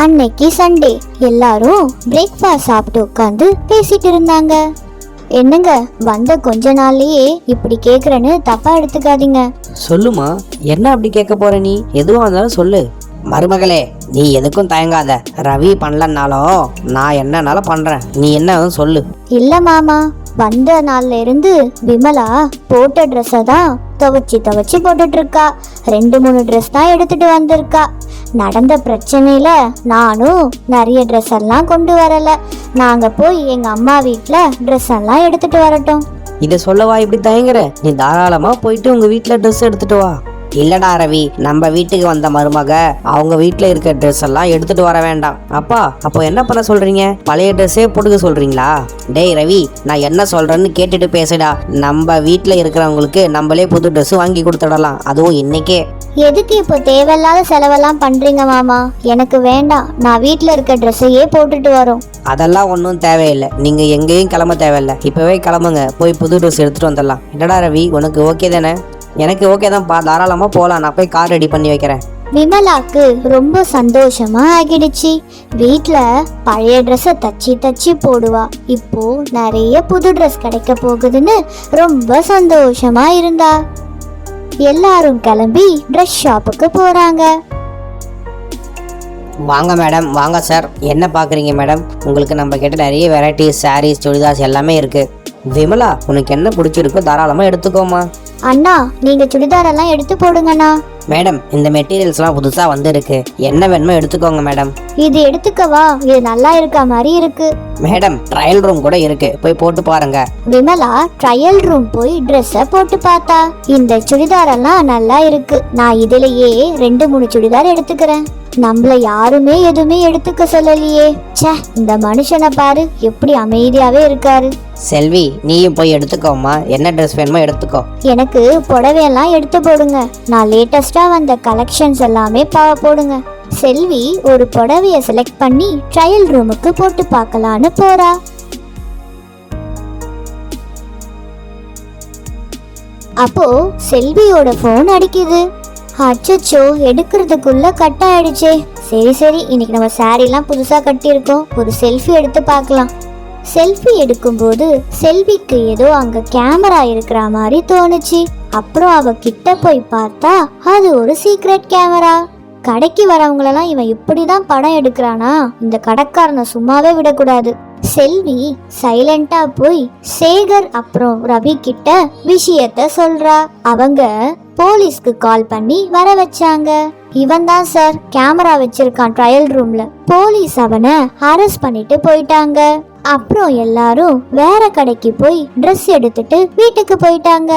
அன்னைக்கு சண்டே எல்லாரும் பிரேக்ஃபாஸ்ட் சாப்பிட்டு உட்காந்து பேசிட்டு இருந்தாங்க. என்னங்க, வந்த கொஞ்ச நாள்லயே இப்படி கேக்குறேன்னு தப்பா எடுத்துக்காதீங்க. சொல்லுமா, என்ன அப்படி கேட்க போற? நீ எதுவா இருந்தாலும் சொல்லு. மருமகளே, நீ எதுக்கும் தயங்காத. ரவி பண்ணலன்னாலும் நான் என்னன்னாலும் பண்றேன். நீ என்ன சொல்லு. இல்ல மாமா, வந்த நாள்ல இருந்து விமலா போட்ட ட்ரெஸ்ஸை தான் துவைச்சி போட்டுட்டு இருக்கா. 2-3 ட்ரெஸ் தான் எடுத்துட்டு வந்திருக்கா. நடந்த பிரச்சனையில நானும் நிறைய ட்ரெஸ் எல்லாம் கொண்டு வரல. நாங்க போய் எங்க அம்மா வீட்டுல ட்ரெஸ் எல்லாம் எடுத்துட்டு வரட்டும். இதை சொல்லவா இப்படி தயங்குற? நீ தாராளமா போயிட்டு உங்க வீட்டுல ட்ரெஸ் எடுத்துட்டு வா. இல்லடா ரவி, நம்ம வீட்டுக்கு வந்த மருமக அவங்க வீட்டுல இருக்க ட்ரெஸ் எல்லாம் எடுத்துட்டு வர வேண்டாம். அப்பா, அப்போ என்ன பண்ண சொல்றீங்க? பழைய ட்ரெஸ்ஸே போட்டுக்க சொல்றீங்களா? டேய் ரவி, நான் என்ன சொல்றேன்னு கேட்டுட்டு பேசுடா. நம்ம வீட்டுல இருக்கிறவங்களுக்கு நம்மளே புது ட்ரெஸ் வாங்கி கொடுத்துடலாம், அதுவும் இன்னைக்கே. எதுக்கு இப்போ தேவையில்லாத செலவெல்லாம் பண்றீங்க மாமா? எனக்கு வேண்டாம், நான் வீட்டுல இருக்க ட்ரெஸ்ஸையே போட்டுட்டு வரோம். அதெல்லாம் ஒன்றும் தேவையில்லை. நீங்க எங்கேயும் கிளம்ப தேவையில்லை. இப்பவே கிளம்புங்க, போய் புது ட்ரெஸ் எடுத்துட்டு வந்துடலாம். என்னடா ரவி, உனக்கு ஓகே தானே? எனக்கு ஓகே தான்ப்பா, தாராளமா போகலாம். நான் போய் கார் ரெடி பண்ணி வைக்கிறேன். விமலாக்கு ரொம்ப சந்தோஷமா ஆகிடுச்சு. வீட்ல பழைய ட்ரெஸ்ஸை தச்சு போடுவா. இப்போ நிறைய புது ட்ரெஸ் கிடைக்க போகுதுன்னு ரொம்ப சந்தோஷமா இருந்தா. எல்லாரும் கிளம்பி ட்ரெஸ் ஷாப்புக்கு போறாங்க. வாங்க மேடம், வாங்க சார். என்ன பார்க்குறீங்க மேடம்? உங்களுக்கு நம்ம கிட்ட நிறைய வெரைட்டிஸ் சாரீஸ், சுடிதார்ஸ் எல்லாமே இருக்கு. விமலா, உனக்கு என்ன பிடிச்சிருக்கோ தாராளமாக எடுத்துக்கோமா. அண்ணா, நீங்க சுடிதார் எல்லாம் எடுத்து போடுங்கண்ணா. மேடம், இந்த மெட்டீரியல்ஸ்லாம் புதுசாக வந்திருக்கு. என்ன வேணுமோ எடுத்துக்கோங்க மேடம். இது எடுத்துக்கவா? இது நல்லா இருக்க மாதிரி இருக்கு. மேடம், ட்ரையல் ரூம் கூட இருக்கு, போய் போட்டு பாருங்க. விமலா ட்ரையல் ரூம் போய் ட்ரெஸ்ஸை போட்டு பார்த்தா. இந்த சுடிதார் எல்லாம் நல்லா இருக்கு. நான் இதுலயே 2-3 சுடிதார் எடுத்துக்கிறேன். நம்மள யாருமே எதுவுமே எடுத்துக்க சொல்லலையே. ச்சே, இந்த மனுஷனை பாரு, எப்படி அமைதியாவே இருக்காரு. செல்வி, நீயும் போய் எடுத்துக்கோமா. என்ன ட்ரெஸ் வேணுமோ எடுத்துக்கோ. எனக்கு புடவையெல்லாம் எடுத்து போடுங்க. நான் லேட்டஸ்டா வந்த கலெக்ஷன்ஸ் எல்லாமே போடுங்க. செல்வி ஒரு புடவைய செலக்ட் பண்ணி ட்ரையல் ரூமுக்கு போட்டு பார்க்கலான்னு போறா. அப்போ செல்வியோட போன் அடிக்குது. அச்சோ, எடுக்கிறதுக்குள்ள கட் ஆயிடுச்சே. சரி, இன்னைக்கு நம்ம சாரீலாம் புதுசா கட்டியிருக்கோம். ஒரு செல்ஃபி எடுத்து பார்க்கலாம். செல்ஃபி எடுக்கும்போது செல்விக்கு ஏதோ அங்க கேமரா இருக்கிற மாதிரி தோணுச்சு. அப்புறம் அவ கிட்ட போய் பார்த்தா அது ஒரு சீக்ரெட் கேமரா. கடைக்கு வரவங்களெல்லாம் இவன் இப்படிதான் படம் எடுக்கிறானா? இந்த கடைக்காரனை சும்மாவே விடக்கூடாது. செல்வி சைலண்டா போய் சேகர் அப்புறம் ரவி கிட்ட விஷயத்த சொல்றா. அவங்க போலீஸ்க்கு கால் பண்ணி வர வச்சாங்க. இவன் தான் சார் கேமரா வச்சிருக்கான் ட்ரையல் ரூம்ல. போலீஸ் அவனை அரெஸ்ட் பண்ணிட்டு போயிட்டாங்க. அப்புறம் எல்லாரும் வேற கடைக்கு போய் ட்ரெஸ் எடுத்துட்டு வீட்டுக்கு போயிட்டாங்க.